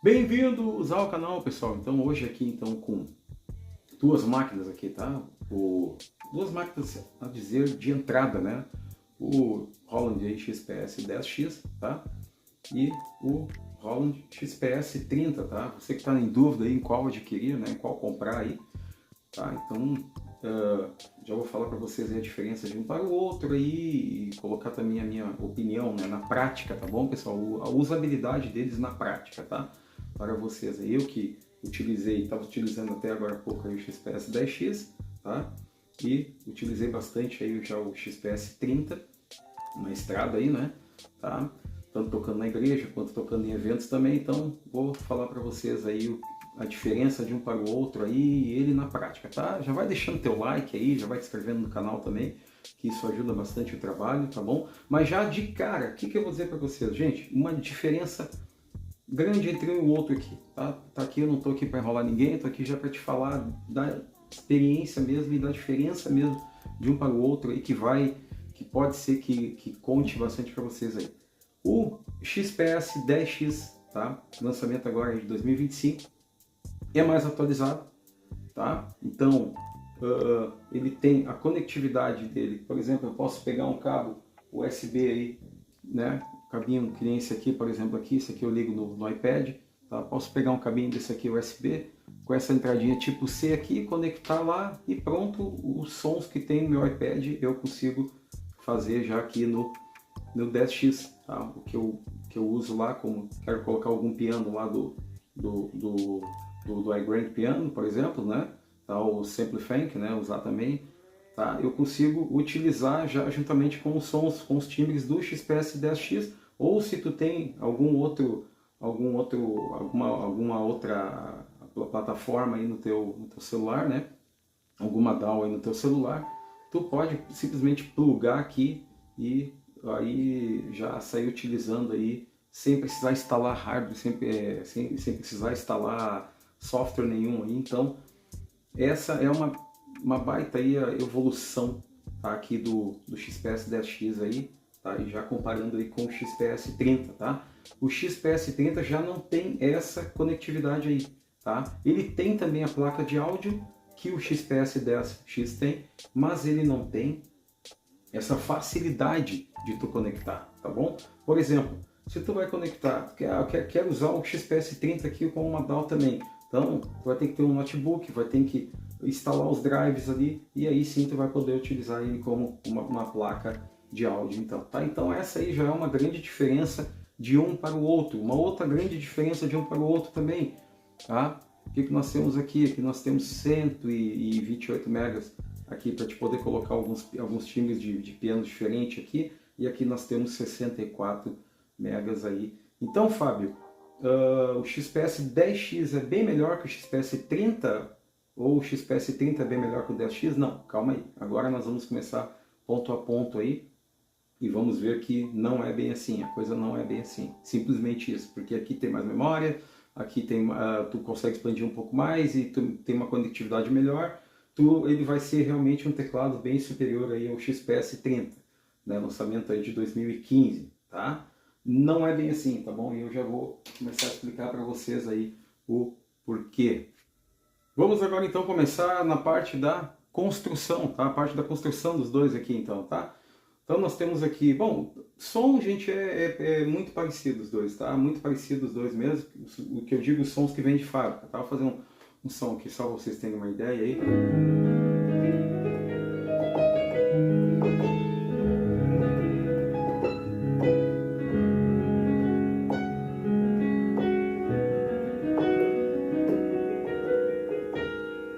Bem-vindos ao canal, pessoal. Então hoje aqui então com duas máquinas aqui, tá? Duas máquinas a dizer de entrada, né? O Roland XPS 10X, tá? E o Roland XPS 30, tá? Você que está em dúvida aí em qual adquirir, né? Em qual comprar aí, tá? Então já vou falar para vocês aí a diferença de um para o outro aí e colocar também a minha opinião, né, na prática, tá bom, pessoal? A usabilidade deles na prática, tá? Para vocês aí, eu que estava utilizando até agora há pouco aí o XPS 10X, tá? E utilizei bastante aí já o XPS 30 na estrada aí, né? Tá? Tanto tocando na igreja quanto tocando em eventos também, então vou falar para vocês aí a diferença de um para o outro aí e ele na prática, tá? Já vai deixando teu like aí, já vai te inscrevendo no canal também, que isso ajuda bastante o trabalho, tá bom? Mas já de cara, o que eu vou dizer para vocês? Gente, uma diferença grande entre um e o outro aqui, tá? Tá aqui, eu não tô aqui para enrolar ninguém, tô aqui já para te falar da experiência mesmo e da diferença mesmo de um para o outro aí que pode ser que conte bastante para vocês aí. O XPS 10X, tá? Lançamento agora de 2025, é mais atualizado, tá? Então, ele tem a conectividade dele, por exemplo, eu posso pegar um cabo USB aí, né? Cabinho que nem esse aqui, por exemplo, aqui, esse aqui eu ligo no iPad, tá? Posso pegar um cabinho desse aqui USB, com essa entradinha tipo C aqui, conectar lá e pronto, os sons que tem no meu iPad eu consigo fazer já aqui no 10X, tá? O que eu uso lá, como quero colocar algum piano lá do iGrand Piano, por exemplo, né? Tá? O Simplifunk, né? Usar também, tá? Eu consigo utilizar já juntamente com os sons, com os timbres do XPS 10X, ou se tu tem alguma outra plataforma aí no teu celular, né? Alguma DAW aí no teu celular, tu pode simplesmente plugar aqui e aí já sair utilizando aí sem precisar instalar hardware, sem precisar instalar software nenhum aí. Então essa é uma baita aí a evolução, tá, aqui do XPS 10X aí, tá, e já comparando aí com o XPS 30, tá? O XPS 30 já não tem essa conectividade aí, tá? Ele tem também a placa de áudio que o XPS 10X tem, mas ele não tem essa facilidade de tu conectar, tá bom? Por exemplo, se tu vai conectar, quer usar o XPS 30 aqui com uma DAW também, então tu vai ter que ter um notebook, vai ter que instalar os drives ali e aí sim tu vai poder utilizar ele como uma placa de áudio, então, tá? Então essa aí já é uma grande diferença de um para o outro. Uma outra grande diferença de um para o outro também, tá? O que nós temos aqui? Aqui nós temos 128 megas aqui para te poder colocar alguns timbres de piano diferente aqui, e aqui nós temos 64 megas aí. Então, Fábio, o XPS 10X é bem melhor que o XPS 30? Ou o XPS 30 é bem melhor que o 10X? Não, calma aí. Agora nós vamos começar ponto a ponto aí e vamos ver que não é bem assim, a coisa não é bem assim. Simplesmente isso, porque aqui tem mais memória, aqui tem, tu consegue expandir um pouco mais e tu tem uma conectividade melhor, ele vai ser realmente um teclado bem superior aí ao XPS 30, né, lançamento aí de 2015, tá? Não é bem assim, tá bom? E eu já vou começar a explicar para vocês aí o porquê. Vamos agora então começar na parte da construção, tá? A parte da construção dos dois aqui então, tá? Então nós temos aqui, bom, som, gente, é muito parecido os dois, tá? Muito parecido os dois mesmo. O que eu digo, os sons que vêm de fábrica, tá? Vou fazer um som aqui só para vocês terem uma ideia aí.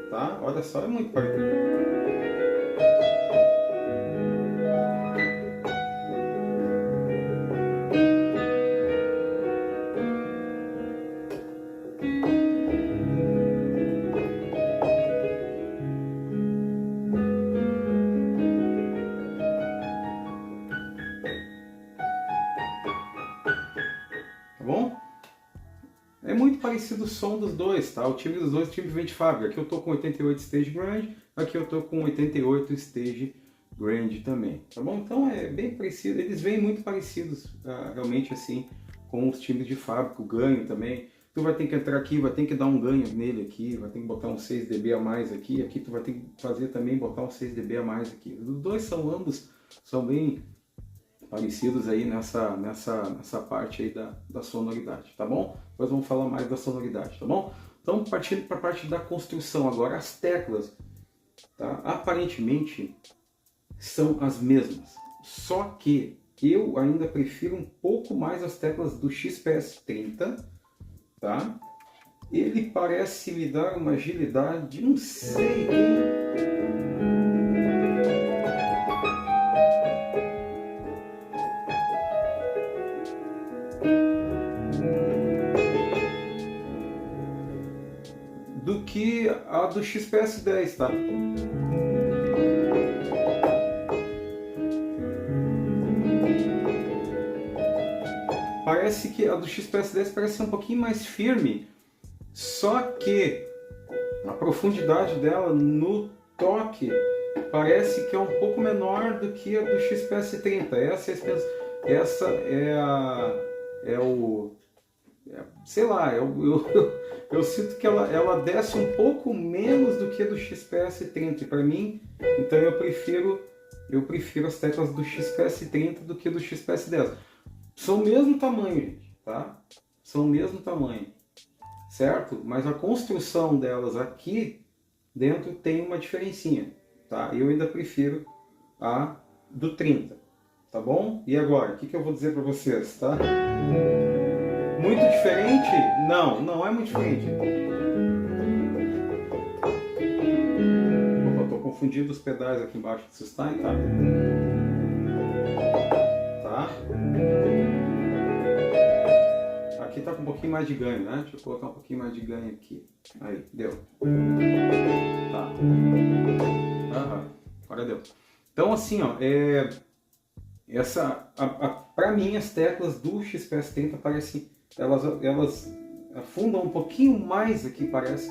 Tá? Olha só, é muito parecido. Tá bom? É muito parecido o som dos dois, tá? O timbre dos dois, o timbre vem de fábrica. Aqui eu tô com 88 Stage Grand, aqui eu tô com 88 Stage Grand também, tá bom? Então é bem parecido, eles vêm muito parecidos, realmente assim, com os timbres de fábrica, o ganho também. tu vai ter que entrar aqui, vai ter que dar um ganho nele aqui, vai ter que botar um 6 dB a mais aqui, aqui tu vai ter que fazer também, botar um 6 dB a mais aqui. Os dois ambos são bem parecidos aí nessa parte aí da sonoridade, tá bom? Depois vamos falar mais da sonoridade, tá bom? Então, partindo para a parte da construção agora, as teclas, tá? Aparentemente são as mesmas, só que eu ainda prefiro um pouco mais as teclas do XPS30, tá? Ele parece me dar uma agilidade, não sei, do que a do XPS10, tá? Parece que a do XPS10 parece ser um pouquinho mais firme, só que a profundidade dela no toque parece que é um pouco menor do que a do XPS30. Essa é o sei lá, eu sinto que ela desce um pouco menos do que a do XPS30 para mim, então eu prefiro as teclas do XPS30 do que do XPS10. São o mesmo tamanho, gente, tá? São o mesmo tamanho, certo? Mas a construção delas aqui dentro tem uma diferencinha, tá? Eu ainda prefiro a do 30, tá bom? E agora, o que eu vou dizer para vocês, tá? Muito diferente? Não, não é muito diferente. Opa, tô confundindo os pedais aqui embaixo do sustain, tá? Tá? Aqui tá com um pouquinho mais de ganho, né? Deixa eu colocar um pouquinho mais de ganho aqui. Aí, deu. Tá. Agora deu. Então assim, ó, para mim as teclas do XPS30 parecem, elas afundam um pouquinho mais aqui, parece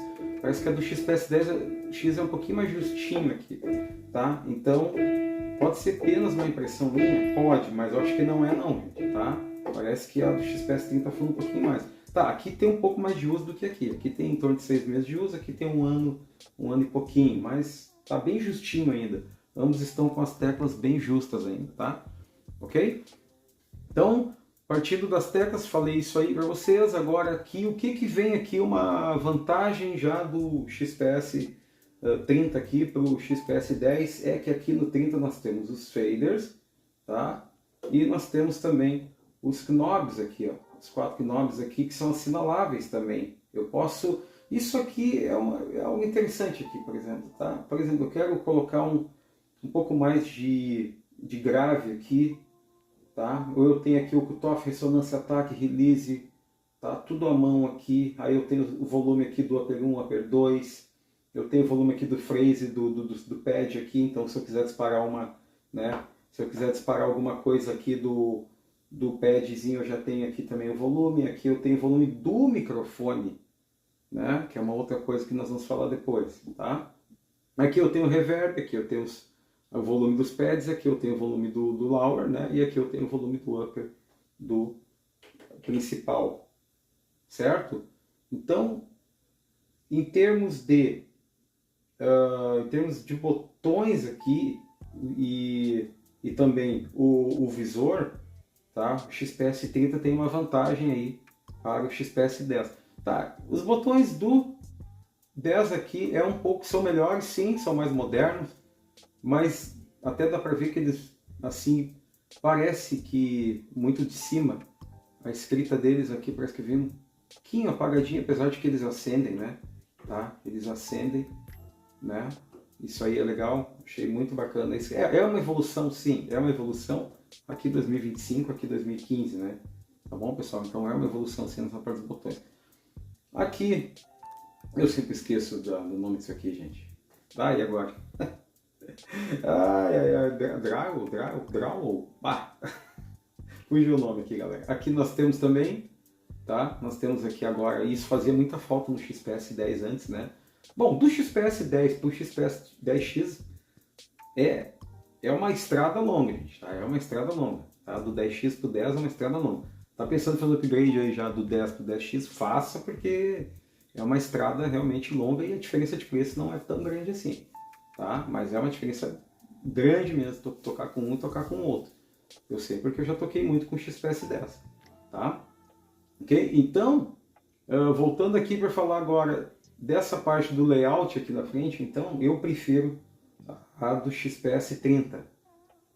que a do XPS10 X é um pouquinho mais justinho aqui, tá? Então pode ser apenas uma impressão minha, pode, mas eu acho que não é não, gente, tá? Parece que a do XPS30 afunda um pouquinho mais. Tá, aqui tem um pouco mais de uso do que aqui. Aqui tem em torno de 6 meses de uso, aqui tem um ano e pouquinho, mas tá bem justinho ainda. Ambos estão com as teclas bem justas ainda, tá? Ok? Então, partindo das teclas, falei isso aí para vocês. Agora aqui, o que vem aqui, uma vantagem já do XPS 30 aqui para o XPS 10 é que aqui no 30 nós temos os faders, tá? E nós temos também os knobs aqui, ó, os 4 knobs aqui que são assinaláveis também. Eu posso, isso aqui é algo interessante aqui, por exemplo, tá? Por exemplo, eu quero colocar um pouco mais de grave aqui, tá? Ou eu tenho aqui o cutoff, ressonância, ataque, release, tá? Tudo à mão aqui. Aí eu tenho o volume aqui do upper 1, upper 2. Eu tenho o volume aqui do phrase, do pad aqui. Então se eu quiser disparar né? Se eu quiser disparar alguma coisa aqui do padzinho, eu já tenho aqui também o volume. Aqui eu tenho o volume do microfone, né? Que é uma outra coisa que nós vamos falar depois, tá? Aqui eu tenho o reverb, aqui eu tenho o volume dos pads, aqui eu tenho o volume do lower, né? E aqui eu tenho o volume do upper do principal, certo? Então, em termos de botões aqui e também o visor, tá? O XPS 30 tem uma vantagem aí para o XPS 10. Tá? Os botões do 10 aqui são melhores, sim, são mais modernos, mas até dá para ver que eles, assim, parece que muito de cima, a escrita deles aqui parece que vem um pouquinho apagadinha, apesar de que eles acendem, né? Tá? Eles acendem, né? Isso aí é legal, achei muito bacana. Isso é uma evolução, sim, é uma evolução. Aqui 2025, aqui 2015, né? Tá bom, pessoal? Então é uma evolução, sim, nessa parte dos botões. Aqui, eu sempre esqueço do nome disso aqui, gente. Ah, e agora? Draw. Ah, fugiu o nome aqui, galera. Aqui nós temos também, tá? Nós temos aqui agora, isso fazia muita falta no XPS 10 antes, né? Bom, do XPS 10 para o XPS 10X é uma estrada longa, gente, tá? É uma estrada longa, tá? Do 10X para o 10 é uma estrada longa. tá pensando em fazer o upgrade aí já do 10 para o 10X, faça, porque é uma estrada realmente longa e a diferença de preço não é tão grande assim, tá? Mas é uma diferença grande mesmo, tocar com um e tocar com o outro. Eu sei porque eu já toquei muito com o XPS 10, tá? Ok? Então, voltando aqui para falar agora dessa parte do layout aqui na frente, então eu prefiro a do XPS 30,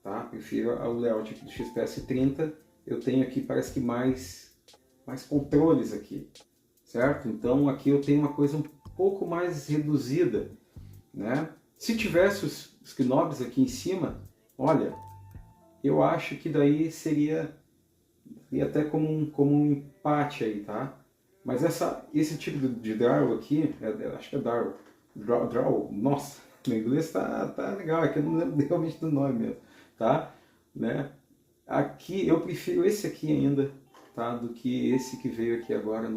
tá? Prefiro o layout aqui do XPS 30, eu tenho aqui parece que mais controles aqui, certo? Então aqui eu tenho uma coisa um pouco mais reduzida, né? Se tivesse os knobs aqui em cima, olha, eu acho que daí seria até como um empate aí, tá? Mas esse tipo de draw aqui, acho que é draw, nossa, meu inglês tá legal, aqui eu não lembro realmente do nome mesmo, tá? Né? Aqui eu prefiro esse aqui ainda, tá? Do que esse que veio aqui agora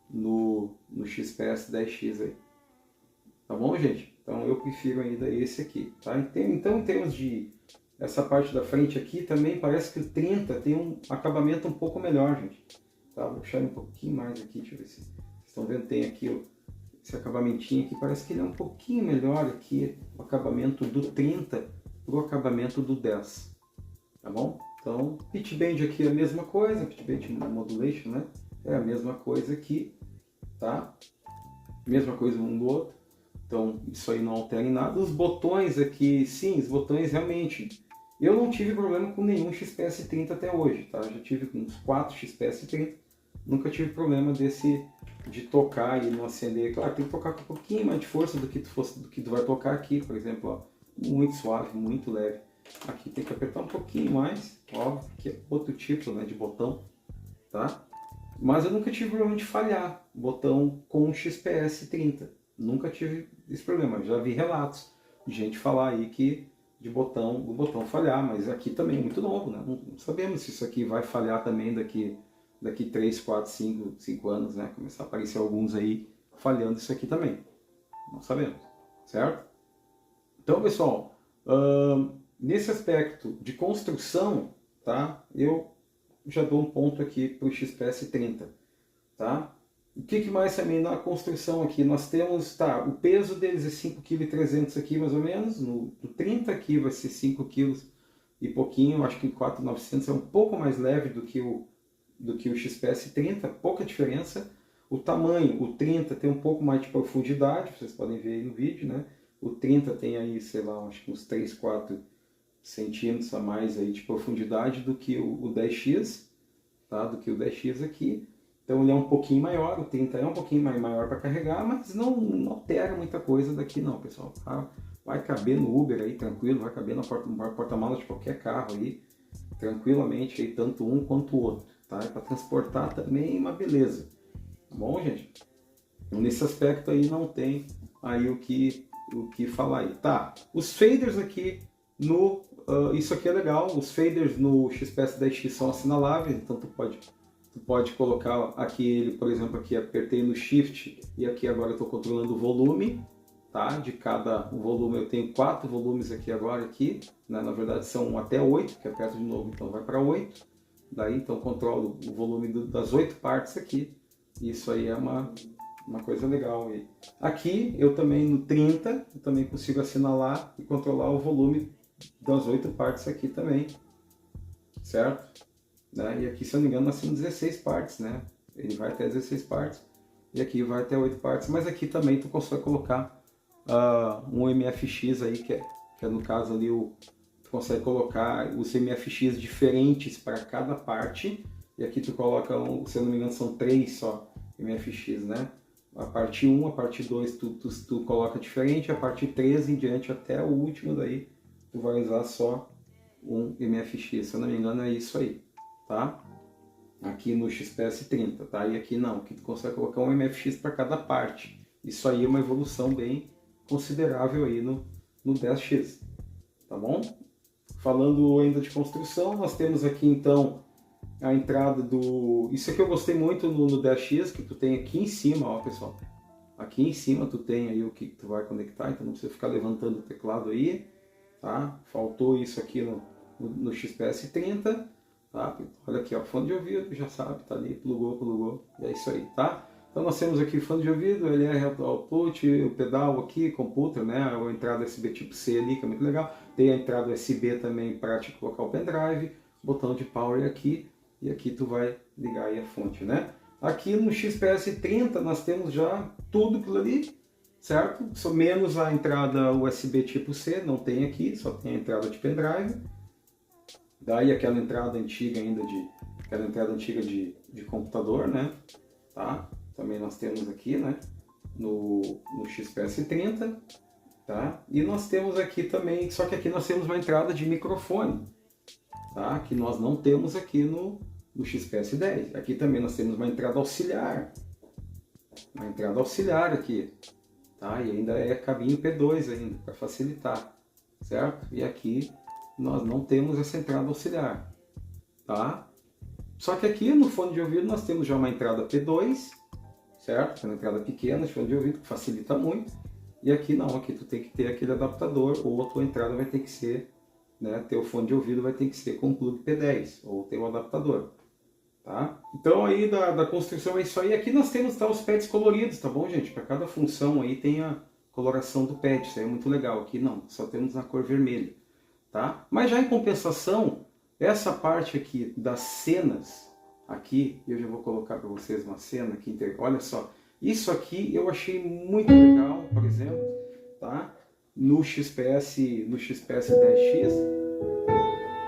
no XPS 10X aí. Tá bom, gente? Então eu prefiro ainda esse aqui, tá? Então em termos de essa parte da frente aqui também parece que o 30 tem um acabamento um pouco melhor, gente. Tá? Vou puxar um pouquinho mais aqui, deixa eu ver se vocês estão vendo, tem aqui esse acabamentinho aqui, parece que ele é um pouquinho melhor aqui, o acabamento do 30 pro acabamento do 10, tá bom? Então, pitch bend aqui é a mesma coisa, pitch bend modulation, né? É a mesma coisa aqui, tá? Mesma coisa um do outro. Então, isso aí não altera em nada. Os botões aqui, sim, os botões realmente. Eu não tive problema com nenhum XPS 30 até hoje, tá? Já tive uns 4 XPS 30, nunca tive problema de tocar e não acender. Claro, tem que tocar com um pouquinho mais de força do que tu vai tocar aqui, por exemplo, ó, muito suave, muito leve. Aqui tem que apertar um pouquinho mais, óbvio, que é outro tipo, né, de botão, tá? Mas eu nunca tive problema de falhar botão com o XPS 30. Nunca tive esse problema. Já vi relatos de gente falar aí que o botão falhar, mas aqui também é muito novo, né? Não sabemos se isso aqui vai falhar também daqui 3, 4, 5 anos, né? Começar a aparecer alguns aí falhando isso aqui também. Não sabemos, certo? Então, pessoal, nesse aspecto de construção, tá? Eu já dou um ponto aqui para o XPS 30, tá? O que mais também na construção aqui? Nós temos, tá, o peso deles é 5,3 kg aqui mais ou menos, no 30 aqui vai ser 5 kg e pouquinho, acho que 4,900 é um pouco mais leve do que o XPS 30, pouca diferença. O tamanho, o 30 tem um pouco mais de profundidade, vocês podem ver aí no vídeo, né? O 30 tem aí, sei lá, acho que uns 3, 4 centímetros a mais aí de profundidade do que o 10X, tá? Do que o 10X aqui. Então ele é um pouquinho maior, o 30 é um pouquinho maior para carregar, mas não altera muita coisa daqui não, pessoal. Tá? Vai caber no Uber aí, tranquilo, vai caber no porta-malas de qualquer carro aí, tranquilamente, aí, tanto um quanto o outro. Tá? Para transportar também uma beleza. Tá bom, gente? Então, nesse aspecto aí não tem aí o que falar aí. Tá, os faders aqui isso aqui é legal, os faders no XPS 10X são assinaláveis, então tu pode colocar aqui ele, por exemplo, aqui apertei no Shift e aqui agora eu estou controlando o volume, tá? De cada volume eu tenho 4 volumes aqui agora, aqui, né? Na verdade são até 8, que aperto de novo, então vai para 8. Daí então controlo o volume das 8 partes aqui, isso aí é uma coisa legal aí. Aqui eu também no 30, eu também consigo assinalar e controlar o volume das 8 partes aqui também, certo? Né? E aqui, se eu não me engano, nós temos 16 partes, né? Ele vai até 16 partes e aqui vai até 8 partes, mas aqui também tu consegue colocar um MFX aí, que é no caso ali, tu consegue colocar os MFX diferentes para cada parte, e aqui tu coloca, se eu não me engano, são 3 só MFX, né? A parte 1, a parte 2 tu coloca diferente, a parte 3 em diante até o último daí tu vai usar só um MFX, se eu não me engano é isso aí, tá? Aqui no XPS 30, tá? E aqui não, aqui tu consegue colocar um MFX para cada parte. Isso aí é uma evolução bem considerável aí no 10X, tá bom? Falando ainda de construção, nós temos aqui então a entrada do... Isso aqui eu gostei muito no 10X, que tu tem aqui em cima, ó pessoal. Aqui em cima tu tem aí o que tu vai conectar, então não precisa ficar levantando o teclado aí, tá? Faltou isso aqui no XPS 30. tá? Olha aqui, ó, fone de ouvido, já sabe, tá ali, plugou, e é isso aí, tá? Então nós temos aqui fone de ouvido, LR output, o pedal aqui, computer, né? A entrada USB tipo C ali, que é muito legal. Tem a entrada USB também para te colocar o pendrive, botão de power aqui, e aqui tu vai ligar aí a fonte, né? Aqui no XPS 30 nós temos já tudo aquilo ali, certo? Só menos a entrada USB tipo C, não tem aqui, só tem a entrada de pendrive. Daí aquela entrada antiga ainda de computador, né? Tá? Também nós temos aqui, né? No XPS 30, tá? E nós temos aqui também, só que aqui nós temos uma entrada de microfone, tá? Que nós não temos aqui no XPS 10. Aqui também nós temos uma entrada auxiliar aqui, tá? E ainda é cabinho P2 ainda, para facilitar, certo? E aqui nós não temos essa entrada auxiliar, tá? Só que aqui no fone de ouvido nós temos já uma entrada P2, certo? É uma entrada pequena de fone de ouvido que facilita muito. E aqui não, aqui tu tem que ter aquele adaptador, ou a tua entrada vai ter que ser, né? Teu fone de ouvido vai ter que ser com plug P10, ou teu adaptador, tá? Então aí da construção é isso aí. Aqui nós temos os pads coloridos, tá bom, gente? Para cada função aí tem a coloração do pad, isso aí é muito legal. Aqui não, só temos na cor vermelha, tá? Mas já em compensação, essa parte aqui das cenas, aqui, eu já vou colocar para vocês uma cena aqui, olha só, isso aqui eu achei muito legal, por exemplo, tá? No XPS 10X,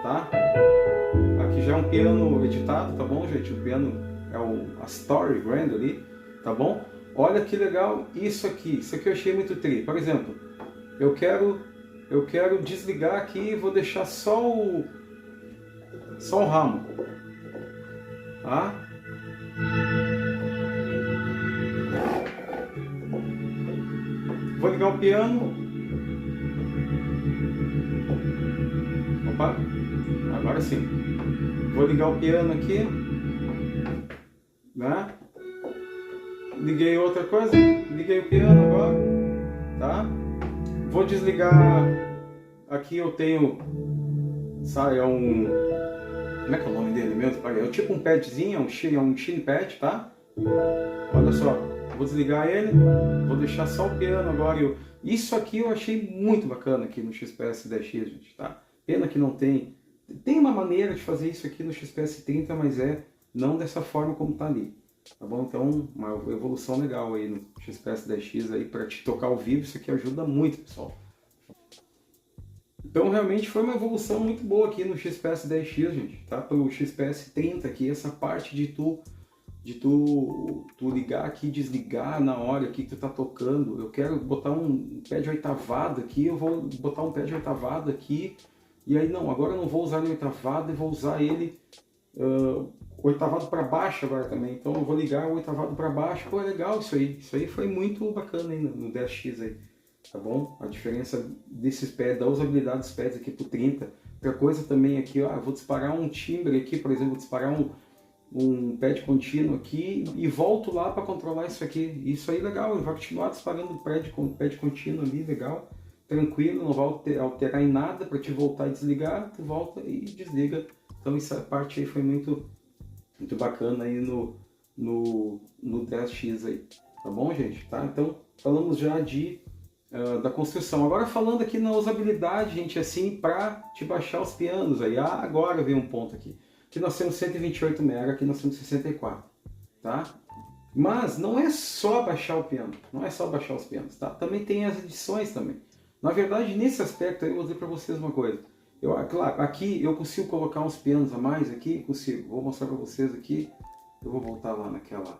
tá? Aqui já é um piano editado, tá bom, gente? O piano é a Story Grand ali, tá bom? Olha que legal isso aqui eu achei muito tri. Por exemplo, eu quero desligar aqui e vou deixar só o ramo, tá? Vou ligar o piano. Opa, agora sim. Vou ligar o piano aqui, né? Liguei outra coisa, liguei o piano agora, tá? Vou desligar. Aqui eu tenho, sabe, como é que é o nome dele mesmo? É tipo um padzinho, é um chin pad, tá? Olha só, vou desligar ele, vou deixar só o piano agora. Isso aqui eu achei muito bacana aqui no XPS 10X, gente, tá? Pena que não tem. Tem uma maneira de fazer isso aqui no XPS 30, mas não dessa forma como tá ali. Tá bom? Então, uma evolução legal aí no XPS 10X aí para te tocar ao vivo, isso aqui ajuda muito, pessoal. Então, realmente foi uma evolução muito boa aqui no XPS 10X, gente, tá? Pelo XPS 30 aqui, essa parte de tu ligar aqui, desligar na hora que tu tá tocando. Eu quero botar um pad oitavado aqui, eu vou botar um pad oitavado aqui, e aí não, agora eu não vou usar ele oitavado, eu vou usar ele oitavado para baixo agora também. Então eu vou ligar o oitavado para baixo. Pô, é legal isso aí. Isso aí foi muito bacana aí no 10X aí, tá bom? A diferença desses pads, da usabilidade dos pads aqui pro 30. Outra coisa também aqui, ó, eu vou disparar um timbre aqui, por exemplo, vou disparar um pad contínuo aqui e volto lá para controlar isso aqui. Isso aí é legal, ele vai continuar disparando o pad contínuo ali, legal, tranquilo, não vai alterar em nada. Para te voltar e desligar, tu volta e desliga. Então essa parte aí foi muito bacana aí no 10X aí, tá bom, gente? Tá? Então falamos já da construção. Agora falando aqui na usabilidade, gente, assim, para te baixar os pianos aí. Agora vem um ponto aqui. Aqui nós temos 128 MB, aqui nós temos 64, tá? Mas não é só baixar o piano, não é só baixar os pianos, tá? Também tem as edições também. Na verdade, nesse aspecto eu vou dizer para vocês uma coisa. Claro, aqui eu consigo colocar uns pianos a mais, aqui consigo. Vou mostrar para vocês aqui. Eu vou voltar lá naquela...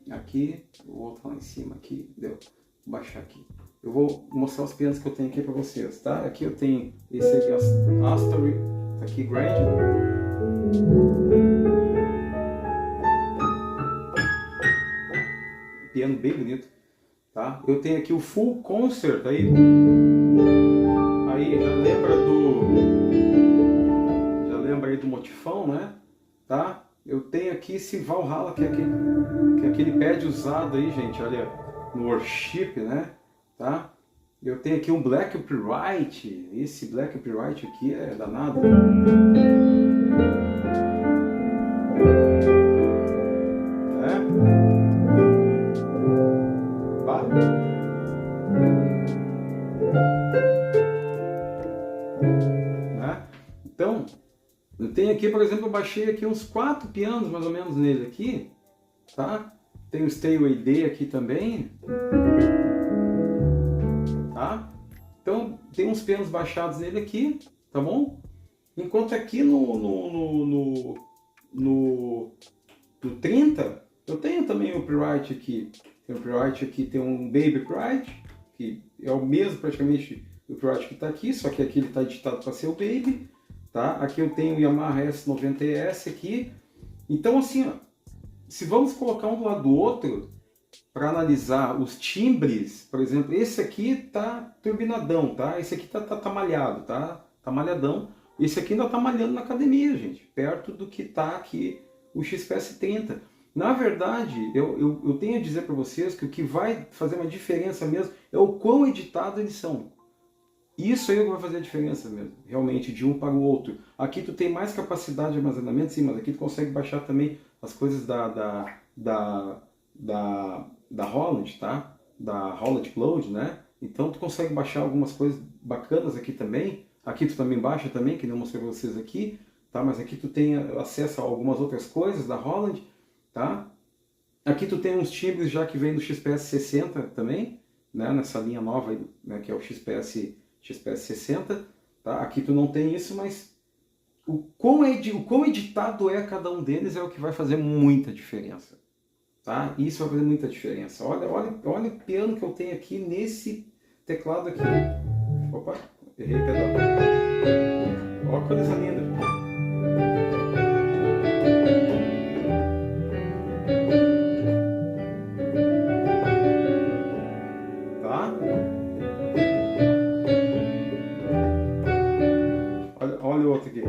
Aqui, vou voltar lá em cima aqui, deu. Vou baixar aqui. Eu vou mostrar os pianos que eu tenho aqui para vocês, tá? Aqui eu tenho esse aqui, Astory, tá aqui, Grand. Piano bem bonito, tá? Eu tenho aqui o Full Concert aí. Aí já lembra aí do motifão, né? Tá? Eu tenho aqui esse Valhalla, que é aquele pad usado aí, gente, olha, no Worship, né? Tá? Eu tenho aqui um Black Upright. Esse Black Upright aqui é danado. Então, eu tenho aqui, por exemplo, eu baixei aqui uns 4 pianos mais ou menos nele aqui, tá? Tem o Stayaway Day aqui também, tá? Então, tem uns pianos baixados nele aqui, tá bom? Enquanto aqui no 30, eu tenho também o Upright aqui. Tem o Upright aqui, tem um Baby Upright, que é o mesmo praticamente do Upright que está aqui, só que aqui ele está editado para ser o Baby. Tá? Aqui eu tenho o Yamaha S90S aqui. Então assim, ó, se vamos colocar um do lado do outro para analisar os timbres, por exemplo, esse aqui tá turbinadão, tá? Esse aqui tá malhado, tá? Tá malhadão. Esse aqui ainda tá malhando na academia, gente, perto do que tá aqui o XPS30. Na verdade, eu tenho a dizer para vocês que o que vai fazer uma diferença mesmo é o quão editado eles são. Isso aí é o que vai fazer a diferença mesmo, realmente, de um para o outro. Aqui tu tem mais capacidade de armazenamento, sim, mas aqui tu consegue baixar também as coisas da Roland, tá? Da Roland Cloud, né? Então tu consegue baixar algumas coisas bacanas aqui também. Aqui tu também baixa também, que não mostrei para vocês aqui, tá? Mas aqui tu tem acesso a algumas outras coisas da Roland, tá? Aqui tu tem uns timbres já que vem do XPS 60 também, né? Nessa linha nova aí, né? Que é o XPS 60, tá? Aqui tu não tem isso, mas o quão editado é cada um deles é o que vai fazer muita diferença, tá? Isso vai fazer muita diferença. Olha o piano que eu tenho aqui nesse teclado aqui. Opa, errei o pedal. Olha a coisa linda. Olha o outro aqui.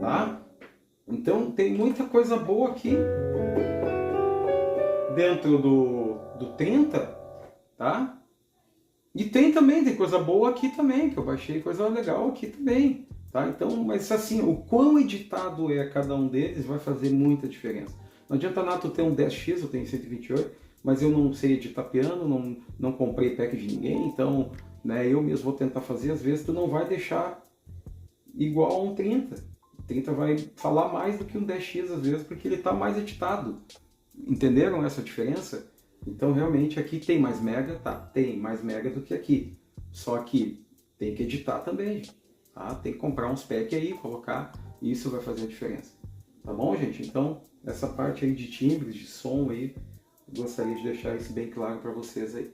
Tá? Então tem muita coisa boa aqui dentro do 30, tá? E tem coisa boa aqui também, que eu baixei coisa legal aqui também, tá? Então, mas assim, o quão editado é cada um deles vai fazer muita diferença. Não adianta nada tu ter um 10X, eu tenho 128, mas eu não sei editar piano, não comprei pack de ninguém, então, né, eu mesmo vou tentar fazer, às vezes tu não vai deixar igual a um 30. O 30 vai falar mais do que um 10X às vezes, porque ele está mais editado. Entenderam essa diferença? Então realmente aqui tem mais mega, tá? Tem mais mega do que aqui. Só que tem que editar também, tá? Tem que comprar uns packs aí, colocar, e isso vai fazer a diferença. Tá bom, gente? Então, essa parte aí de timbres, de som aí, eu gostaria de deixar isso bem claro para vocês aí,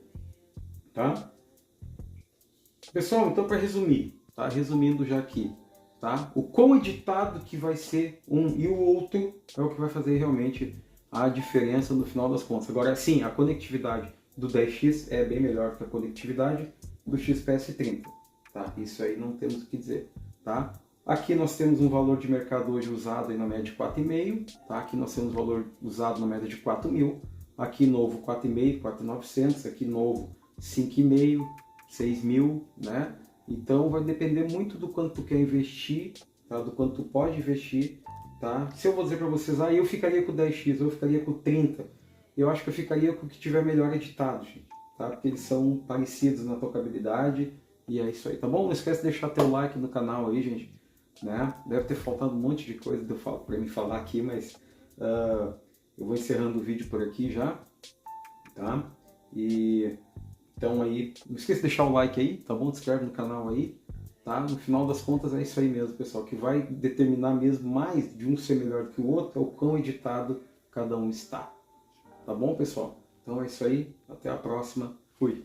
tá? Pessoal, então para resumir, tá? Resumindo já aqui, tá? O quão editado que vai ser um e o outro é o que vai fazer realmente a diferença no final das contas. Agora sim, a conectividade do 10X é bem melhor que a conectividade do XPS30, tá? Isso aí não temos o que dizer, tá? Aqui nós temos um valor de mercado hoje usado aí na média de 4,5, tá? Aqui nós temos valor usado na média de 4.000, aqui novo 4,5, 4.900, aqui novo 5,5, 6.000, né? Então vai depender muito do quanto tu quer investir, tá? Do quanto tu pode investir, tá? Se eu vou dizer para vocês, eu ficaria com o 10X, eu ficaria com o 30, eu acho que eu ficaria com o que tiver melhor editado, gente, tá? Porque eles são parecidos na tocabilidade e é isso aí, tá bom? Não esquece de deixar teu like no canal aí, gente, né? Deve ter faltado um monte de coisa para me falar aqui, mas eu vou encerrando o vídeo por aqui já, tá? E então aí, não esqueça de deixar o like aí, tá bom? Se inscreve no canal aí, tá? No final das contas é isso aí mesmo, pessoal. O que vai determinar mesmo mais de um ser melhor que o outro é o quão editado cada um está. Tá bom, pessoal? Então é isso aí, até a próxima. Fui!